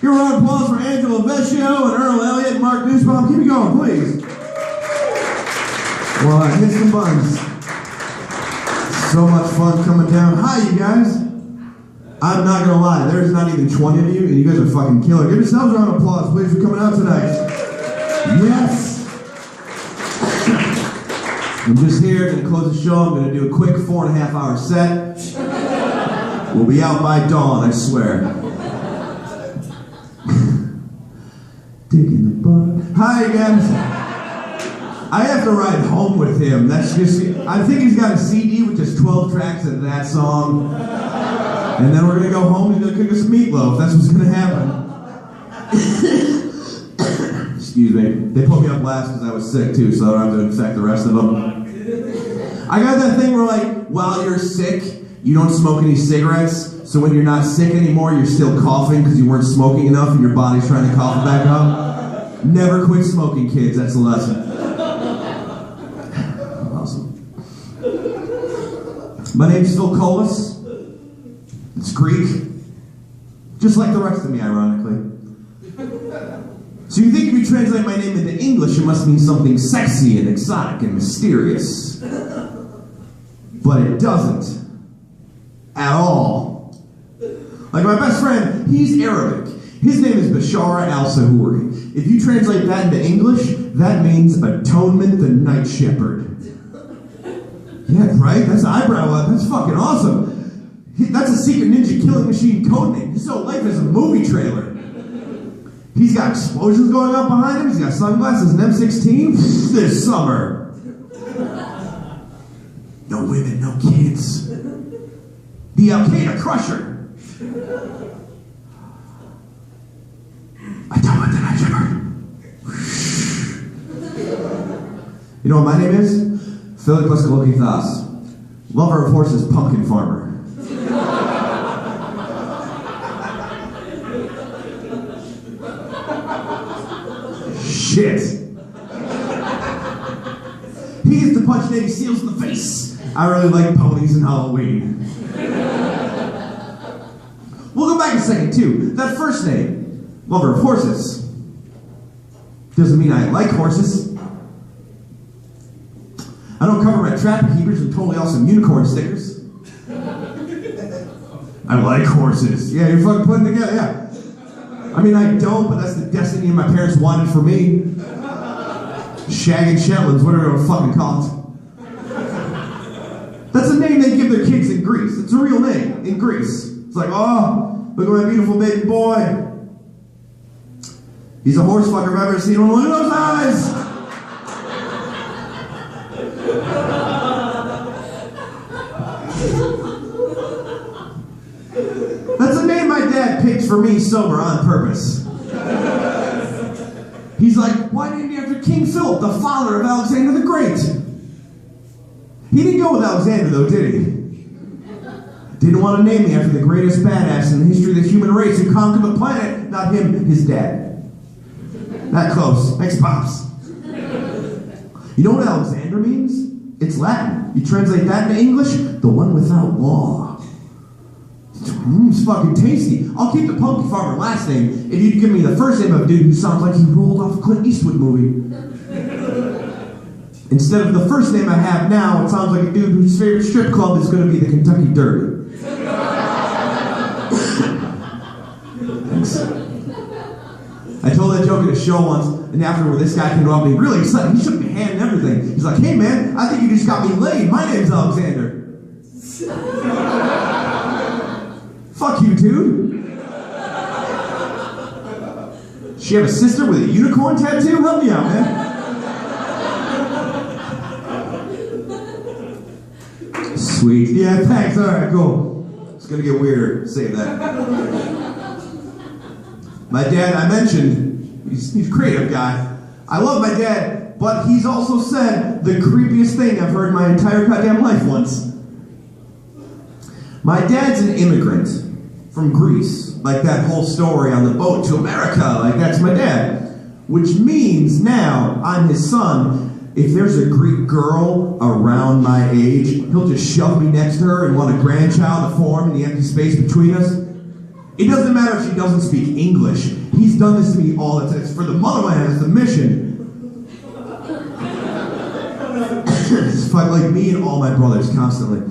Give a round of applause for Angela Vecchio and Earl Elliott and Mark Nussbaum. Keep it going, please. Well, hit some buns. So much fun coming down. Hi, you guys. I'm not gonna lie, there's not even 20 of you, and you guys are fucking killer. Give yourselves a round of applause, please, for coming out tonight. Yes. I'm just here to close the show. I'm gonna do a quick 4.5-hour set. We'll be out by dawn, I swear. Digging the butt. Hi again. I have to ride home with him. That's just, I think he's got a CD with just 12 tracks of that song. And then we're gonna go home and he's gonna cook us some meatloaf. That's what's gonna happen. Excuse me. They put me up last because I was sick too, so I don't have to infect the rest of them. I got that thing where like, while you're sick, you don't smoke any cigarettes. So when you're not sick anymore, you're still coughing because you weren't smoking enough and your body's trying to cough back up. Never quit smoking, kids. That's the lesson. Awesome. My name's Phil Kolas. It's Greek. Just like the rest of me, ironically. So you think if you translate my name into English, it must mean something sexy and exotic and mysterious. But it doesn't. At all. Like my best friend, he's Arabic. His name is Bashara al-Sahuri. If you translate that into English, that means Atonement the Night Shepherd. Yeah, right? That's eyebrow up. That's fucking awesome. That's a secret ninja killing machine codename. His whole life is a movie trailer. He's got explosions going on behind him. He's got sunglasses and M16 this summer. No women, no kids. The Al-Qaeda crusher. I don't want the night shepherd. You know what my name is? Philip Paskalokithas. Lover of horses, pumpkin farmer. Shit. He gets to punch Navy SEALs in the face. I really like ponies and Halloween. We'll go back a second, too. That first name, lover of horses, doesn't mean I like horses. I don't cover my traffic heaters with totally awesome unicorn stickers. I like horses. Yeah, you're fucking putting together, yeah. I mean, I don't, but that's the destiny my parents wanted for me. Shagging Shetlands, whatever you want to fucking call it. That's a name they give their kids in Greece. It's a real name in Greece. It's like, oh, look at my beautiful baby boy. He's a horse fucker if I've ever seen one. Look at those eyes. That's a name my dad picked for me sober on purpose. He's like, why named you after King Philip, the father of Alexander the Great? He didn't go with Alexander though, did he? Didn't want to name me after the greatest badass in the history of the human race who conquered the planet. Not him, his dad. That close. Thanks, Pops. You know what Alexander means? It's Latin. You translate that into English, the one without law. It's fucking tasty. I'll keep the pumpkin farmer last name if you'd give me the first name of a dude who sounds like he rolled off a Clint Eastwood movie. Instead of the first name I have now, it sounds like a dude whose favorite strip club is going to be the Kentucky Derby. Thanks. I told that joke at a show once, and afterward this guy came up to me really excited. He shook my hand and everything. He's like, hey man, I think you just got me laid. My name's Alexander. Fuck you, dude. She have a sister with a unicorn tattoo? Help me out, man. Sweet. Yeah, thanks. All right, cool. It's gonna get weirder. Save that. My dad, I mentioned, he's a creative guy. I love my dad, but he's also said the creepiest thing I've heard in my entire goddamn life once. My dad's an immigrant from Greece, like that whole story on the boat to America, like that's my dad. Which means now, I'm his son. If there's a Greek girl around my age, he'll just shove me next to her and want a grandchild to form in the empty space between us. It doesn't matter if she doesn't speak English. He's done this to me all the time. It's for the motherland, it's the mission. It's like me and all my brothers constantly.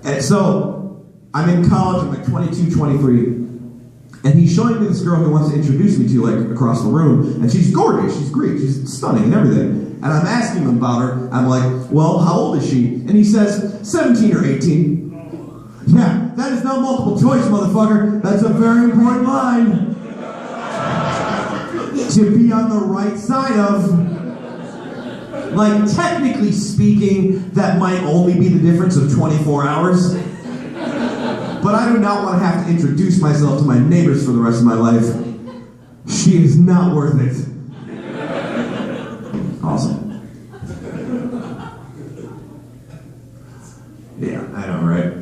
And so, I'm in college, I'm like 22, 23, and he's showing me this girl he wants to introduce me to, like, across the room, and she's gorgeous, she's Greek, she's stunning and everything. And I'm asking him about her, I'm like, well, how old is she? And he says, 17 or 18. Yeah, that is not multiple choice, motherfucker. That's a very important line to be on the right side of. Like, technically speaking, that might only be the difference of 24 hours. But I do not want to have to introduce myself to my neighbors for the rest of my life. She is not worth it. Awesome. Yeah, I know, right?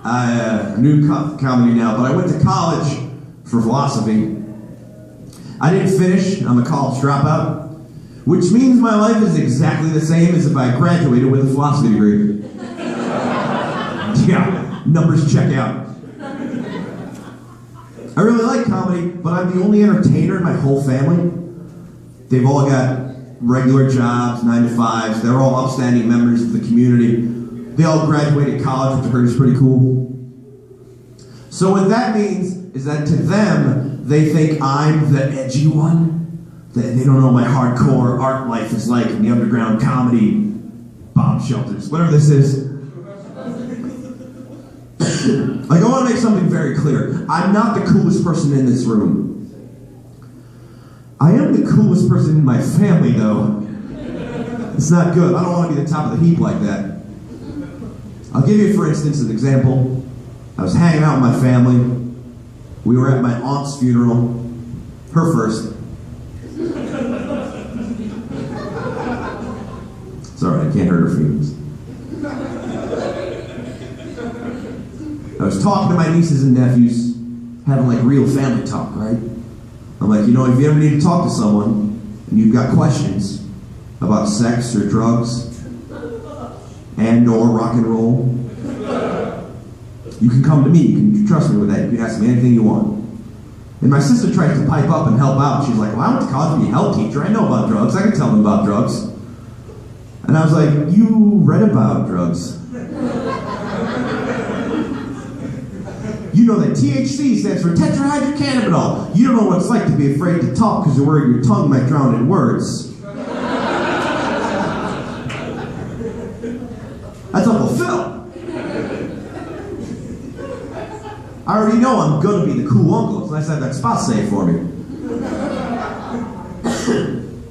I'm new comedy now, but I went to college for philosophy. I didn't finish. I'm a college dropout. Which means my life is exactly the same as if I graduated with a philosophy degree. Yeah, numbers check out. I really like comedy, but I'm the only entertainer in my whole family. They've all got regular jobs, 9 to 5s. They're all upstanding members of the community. They all graduated college, which I heard is pretty cool. So what that means is that to them, they think I'm the edgy one. They don't know what my hardcore art life is like in the underground comedy bomb shelters, whatever this is. Like, I want to make something very clear. I'm not the coolest person in this room. I am the coolest person in my family, though. It's not good. I don't want to be the top of the heap like that. I'll give you, for instance, an example. I was hanging out with my family. We were at my aunt's funeral. Her first. It's alright, I can't hurt her feelings. I was talking to my nieces and nephews, having like real family talk, right? I'm like, you know, if you ever need to talk to someone, and you've got questions about sex or drugs, and or rock and roll, you can come to me, you can trust me with that, you can ask me anything you want. And my sister tries to pipe up and help out. She's like, well, I went to college to be a health teacher. I know about drugs. I can tell them about drugs. And I was like, you read about drugs. You know that THC stands for tetrahydrocannabinol. You don't know what it's like to be afraid to talk because you're worried your tongue might drown in words. That's Uncle Phil. I already know I'm gonna be the cool uncle. It's nice to have that spot saved for me.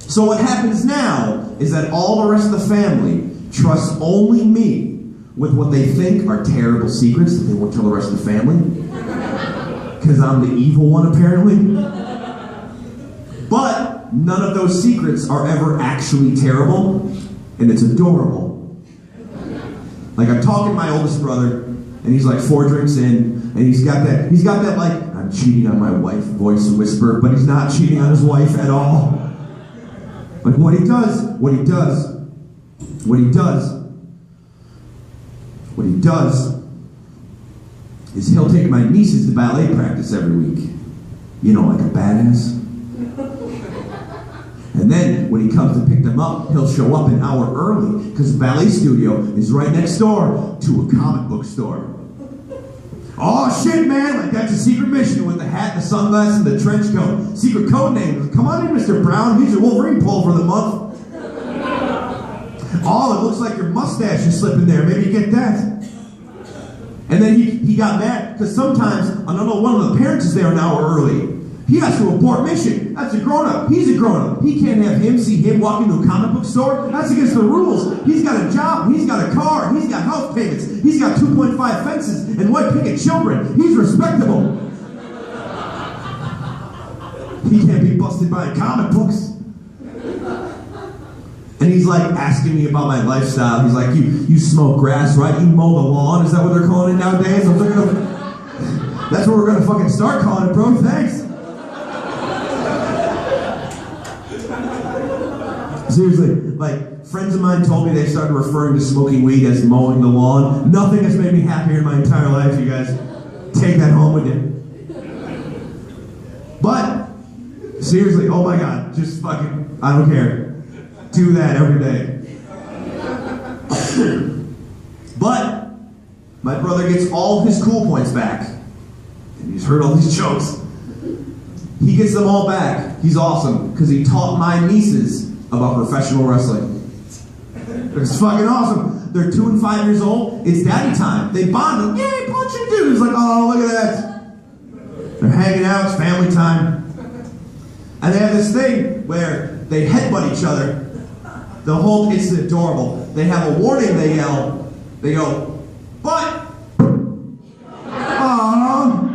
So what happens now is that all the rest of the family trusts only me with what they think are terrible secrets that they won't tell the rest of the family. Because I'm the evil one, apparently. But none of those secrets are ever actually terrible, and it's adorable. Like, I'm talking to my oldest brother, and he's like 4 drinks in, and he's got that like, I'm cheating on my wife voice whisper, but he's not cheating on his wife at all. But what he does is he'll take my nieces to ballet practice every week. You know, like a badass. And then, when he comes to pick them up, he'll show up an hour early, because the ballet studio is right next door to a comic book store. Oh shit, man, like that's a secret mission with the hat, the sunglasses, and the trench coat. Secret code name. Come on in, Mr. Brown, here's your Wolverine pull for the month. Oh, it looks like your mustache is slipping there, maybe you get that. And then he got mad, because sometimes, I don't know, one of the parents is there an hour early. He has to abort mission. That's a grown-up. He's a grown-up. He can't have him see him walk into a comic book store. That's against the rules. He's got a job. He's got a car. He's got house payments. He's got 2.5 fences and white picket children. He's respectable. He can't be busted by comic books. And he's like asking me about my lifestyle. He's like, you smoke grass, right? You mow the lawn. Is that what they're calling it nowadays? That's what we're going to fucking start calling it, bro. Thanks. Seriously, like, friends of mine told me they started referring to smoking weed as mowing the lawn. Nothing has made me happier in my entire life, you guys. Take that home with you. But, seriously, oh my God, just fucking, I don't care. Do that every day. But, my brother gets all his cool points back. And he's heard all these jokes. He gets them all back. He's awesome, because he taught my nieces about professional wrestling. It's fucking awesome. They're 2 and 5 years old. It's daddy time. They bonded. Yay, punching dudes. Like, oh, look at that. They're hanging out. It's family time. And they have this thing where they headbutt each other. The whole, it's adorable. They have a warning, they yell. They go, but. Aww.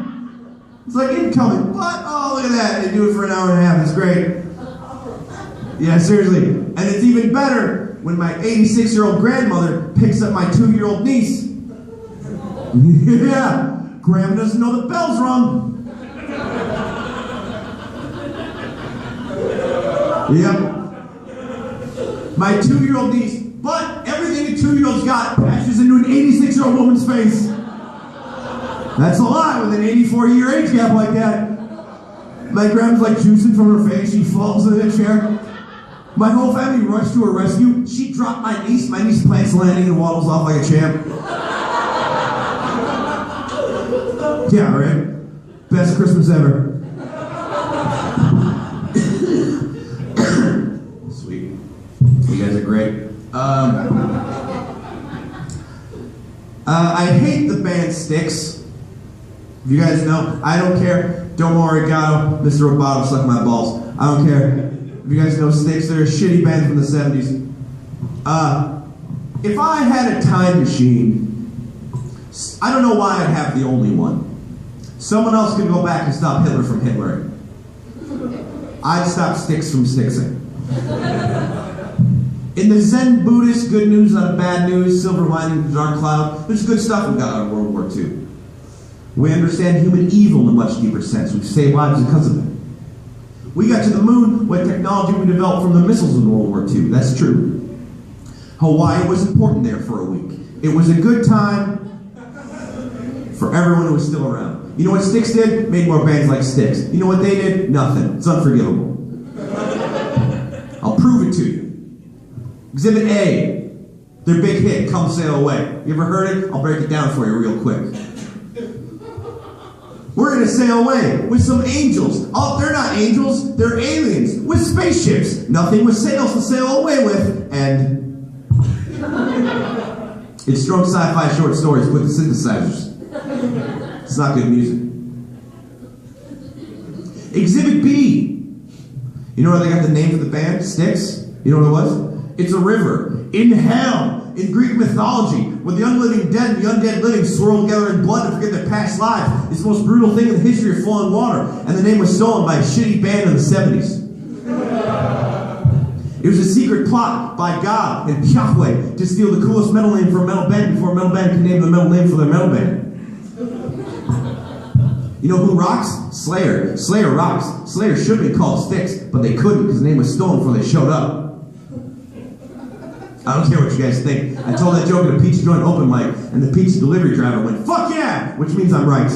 It's like incoming. But, oh, look at that. They do it for an hour and a half. It's great. Yeah, seriously. And it's even better when my 86-year-old grandmother picks up my 2-year-old niece. Yeah, Grandma doesn't know the bell's rung. Yep. My 2-year-old niece, but everything a 2-year-old's got passes into an 86-year-old woman's face. That's a lot with an 84-year age gap like that. My grandma's like juicing from her face. She falls in the chair. My whole family rushed to her rescue. She dropped my niece. My niece plants landing and waddles off like a champ. Yeah, right? Best Christmas ever. Sweet. You guys are great. I hate the band Styx. If you guys know, I don't care. Domo Arigato, Mr. Roboto, suck my balls. I don't care. If you guys know Styx, they're a shitty band from the 70s. If I had a time machine, I don't know why I'd have the only one. Someone else could go back and stop Hitler from Hitlering. I'd stop Styx from Styxing. In the Zen Buddhist good news out of bad news, silver lining, dark cloud, there's good stuff we got out of World War II. We understand human evil in a much deeper sense. We've saved lives because of it. We got to the moon with technology we developed from the missiles in World War II. That's true. Hawaii was important there for a week. It was a good time for everyone who was still around. You know what Styx did? Made more bands like Styx. You know what they did? Nothing. It's unforgivable. I'll prove it to you. Exhibit A. Their big hit, Come Sail Away. You ever heard it? I'll break it down for you real quick. We're going to sail away with some angels. Oh, they're not angels. They're aliens with spaceships. Nothing with sails to sail away with. And it's strong sci-fi short stories with the synthesizers. It's not good music. Exhibit B. You know where they got the name for the band? Styx? You know what it was? It's a river. In hell. In Greek mythology, where the unliving dead and the undead living swirl together in blood to forget their past lives. It's the most brutal thing in the history of flowing water. And the name was stolen by a shitty band in the 70s. It was a secret plot by God and Yahweh to steal the coolest metal name for a metal band before a metal band could name the metal name for their metal band. You know who rocks? Slayer. Slayer rocks. Slayer should have been called Styx, but they couldn't because the name was stolen before they showed up. I don't care what you guys think. I told that joke at a pizza joint open mic, and the pizza delivery driver went, "Fuck yeah!" Which means I'm right.